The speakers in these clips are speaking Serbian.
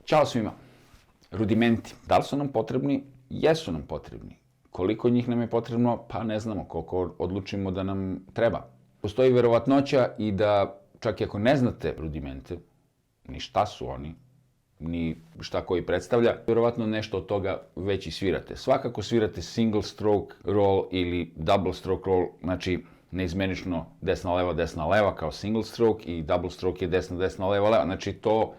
Ćao svima. Rudimenti. Da li su nam potrebni? Jesu nam potrebni. Koliko njih nam je potrebno? Pa ne znamo, koliko odlučimo da nam treba. Postoji verovatnoća i da čak i ako ne znate rudimente, ni šta su oni, ni šta koji predstavlja, verovatno nešto od toga već i svirate. Svakako svirate single stroke roll ili double stroke roll, znači neizmenično desna leva kao single stroke i double stroke je desna leva, znači to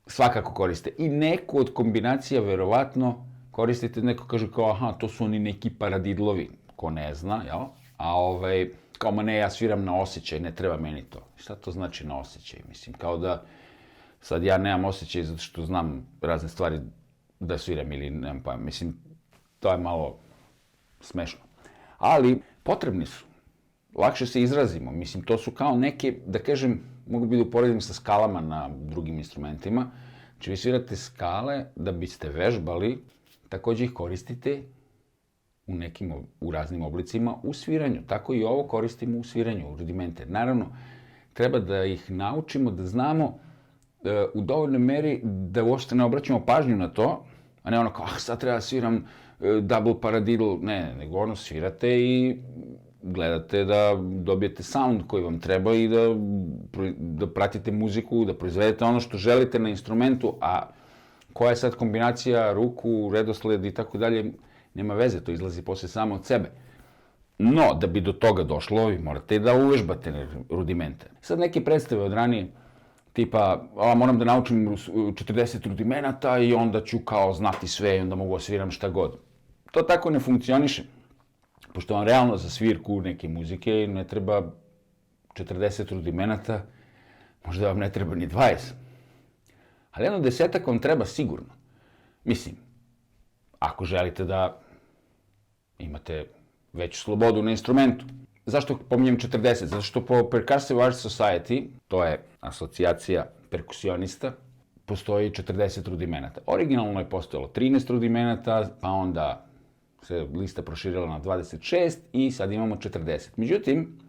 svakako koriste. I neku od kombinacija verovatno koristite, neko kaže kao aha, to su oni neki paradidlovi, ko ne zna, jel? A kao ma ne, ja sviram na osjećaj, ne treba meni to. Šta to znači na osjećaj? Mislim, kao da sad ja nemam osjećaj zato što znam razne stvari da sviram ili nemam pojma. Mislim, to je malo smešno. Ali potrebni su. Lakše se izrazimo. Mislim, to su kao neke, da kažem, mogu bi da uporedim sa skalama na drugim instrumentima. Znači, vi svirate skale da biste vežbali, takođe ih koristite u raznim oblicima u sviranju. Tako i ovo koristimo u sviranju, u rudimente. Naravno, treba da ih naučimo, da znamo u dovoljnoj meri da uopšte ne obraćamo pažnju na to, a ne ono kao, sad treba da sviram double paradiddle, ne, nego ono svirate i gledate da dobijete sound koji vam treba i da pratite muziku, da proizvedete ono što želite na instrumentu, a koja je sad kombinacija ruku, redosled i tako dalje, nema veze, to izlazi posle samo od sebe. No, da bi do toga došlo, vi morate da uvežbate rudimente. Sad neke predstave od ranije, tipa, moram da naučim 40 rudimenata i onda ću kao znati sve i onda mogu osviram šta god. To tako ne funkcioniše. Pošto vam realno za svirku neke muzike ne treba 40 rudimenata, možda vam ne treba ni 20. Ali jedno 10 vam treba sigurno. Mislim, ako želite da imate veću slobodu na instrumentu. Zašto pominjem 40? Zato što po Percussive Arts Society, to je asocijacija perkusionista, postoji 40 rudimenata. Originalno je postojalo 13 rudimenata, pa onda se lista proširila na 26 i sad imamo 40. Međutim,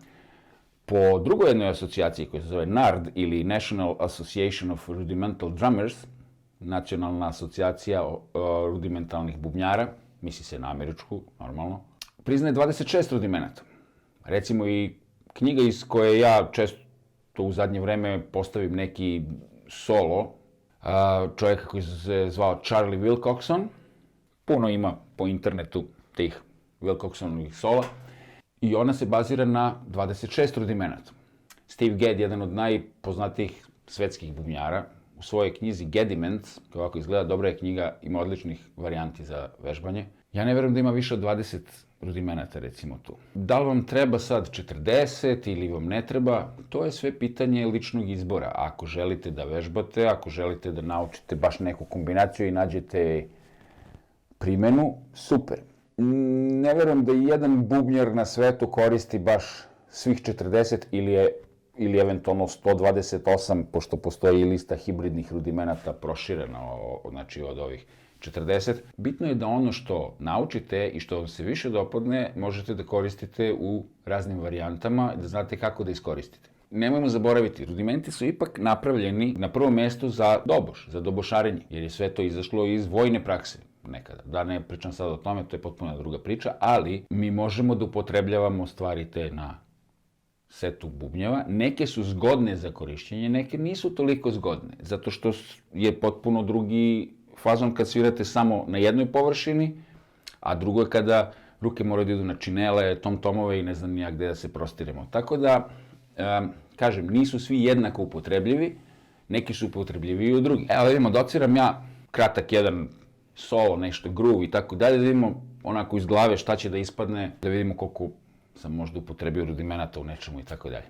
po drugoj jednoj asocijaciji koja se zove NARD ili National Association of Rudimental Drummers, nacionalna asocijacija rudimentalnih bubnjara, misli se na američku, normalno, priznaje 26 rudimenata. Recimo i knjiga iz koje ja često u zadnje vreme postavim neki solo, čovjeka koji se zvao Charlie Wilcoxon, puno ima po internetu tih Wilcoxonovih sola, i ona se bazira na 26 rudimenata. Steve Gadd, jedan od najpoznatijih svetskih bubnjara, u svojoj knjizi Gaddiments, koja ovako izgleda, dobra je knjiga, ima odličnih varijanti za vežbanje. Ja ne verujem da ima više od 20 rudimenata, recimo tu. Da li vam treba sad 40 ili vam ne treba, to je sve pitanje ličnog izbora. Ako želite da vežbate, ako želite da naučite baš neku kombinaciju i nađete primenu, super. Ne verujem da i jedan bubnjar na svetu koristi baš svih 40 ili eventualno 128, pošto postoji i lista hibridnih rudimenata proširena, znači od ovih 40. Bitno je da ono što naučite i što vam se više dopadne, možete da koristite u raznim varijantama i da znate kako da iskoristite. Nemojmo zaboraviti, rudimenti su ipak napravljeni na prvom mestu za doboš, za dobošarenje, jer je sve to izašlo iz vojne prakse nekada. Da ne pričam sad o tome, to je potpuno druga priča, ali mi možemo da upotrebljavamo stvari te na setu bubnjeva. Neke su zgodne za korišćenje, neke nisu toliko zgodne, zato što je potpuno drugi fazon kad svirate samo na jednoj površini, a drugo je kada ruke moraju da idu na činele, tom-tomove i ne znam nijak gde da se prostiremo. Tako da, kažem, nisu svi jednako upotrebljivi, neki su upotrebljiviji od drugih. Evo vidimo, dociram ja kratak jedan solo, nešto groove i tako dalje, da vidimo onako iz glave šta će da ispadne, da vidimo koliko sam možda upotrebio rudimenata u nečemu i tako dalje.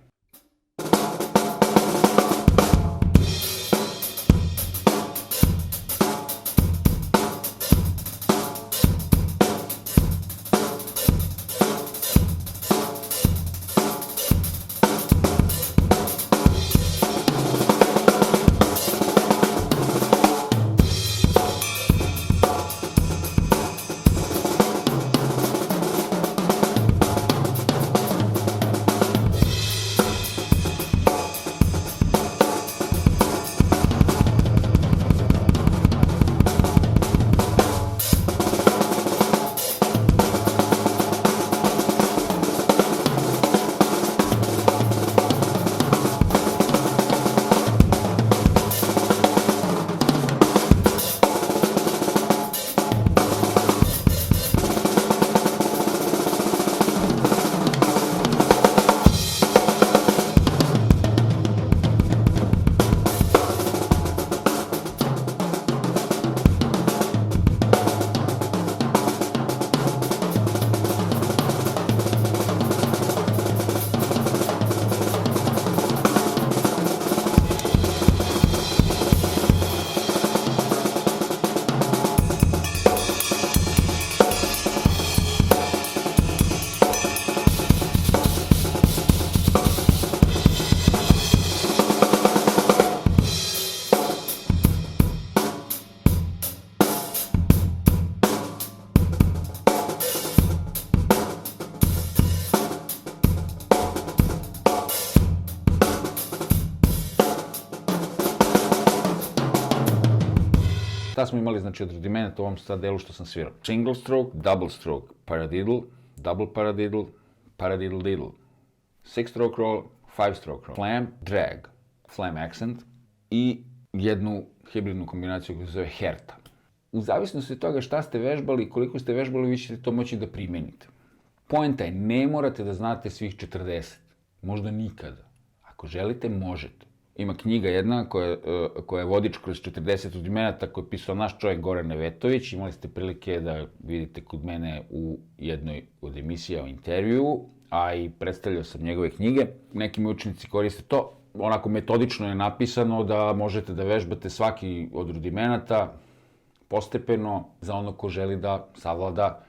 Šta smo imali, znači, od rudimenata u ovom sad delu što sam svirao? Single stroke, double stroke, paradiddle, double paradiddle, paradiddle diddle. Six stroke roll, five stroke roll. Flam, drag, flam accent i jednu hibridnu kombinaciju koja se zove herta. U zavisnosti od toga šta ste vežbali i koliko ste vežbali, vi ćete to moći da primenite. Poenta je, ne morate da znate svih 40. Možda nikada. Ako želite, možete. Ima knjiga jedna koja je vodič kroz 40 rudimenata koju je pisao naš čovjek Goran Nevetović. Imali ste prilike da vidite kod mene u jednoj od emisija o intervjuu, a i predstavljao sam njegove knjige. Neki moji učenici koriste to. Onako metodično je napisano da možete da vežbate svaki od rudimenata postepeno za ono ko želi da savlada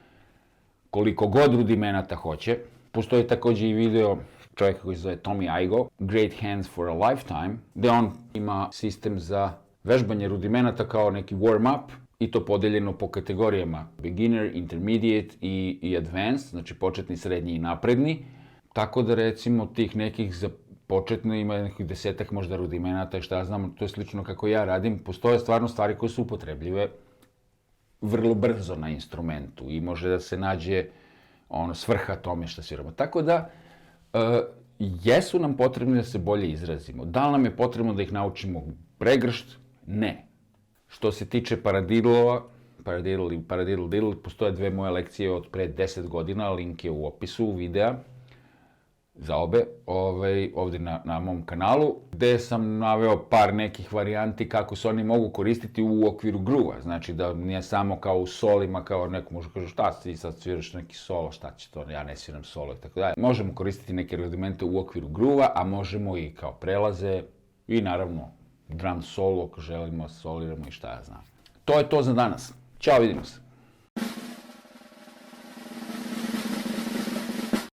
koliko god rudimenata hoće. Postoji takođe i video čovjeka koji se zove Tommy Igoe, Great Hands for a Lifetime, gde on ima sistem za vežbanje rudimenata kao neki warm-up i to podeljeno po kategorijama beginner, intermediate i advanced, znači početni, srednji i napredni. Tako da recimo tih nekih za početno ima nekih 10-ak možda rudimenata i šta ja znam, to je slično kako ja radim. Postoje stvarno stvari koje su upotrebljive vrlo brzo na instrumentu i može da se nađe svrha tome što sviramo. Tako da, jesu nam potrebni da se bolje izrazimo. Da li nam je potrebno da ih naučimo pregršt? Ne. Što se tiče paradidlova, paradiddle i paradiddle diddle, postoje dve moje lekcije od pre 10 godina, link je u opisu videa za obe, ovdje na mom kanalu, gde sam naveo par nekih varijanti kako se oni mogu koristiti u okviru gruva. Znači da nije samo kao u solima, kao neko može kaže šta ti sad sviraš neki solo, šta će to, ja ne sviram solo i tako dalje. Možemo koristiti neke rudimente u okviru gruva, a možemo i kao prelaze i naravno drum solo ako želimo, soliramo i šta ja znam. To je to za danas. Ćao, vidimo se.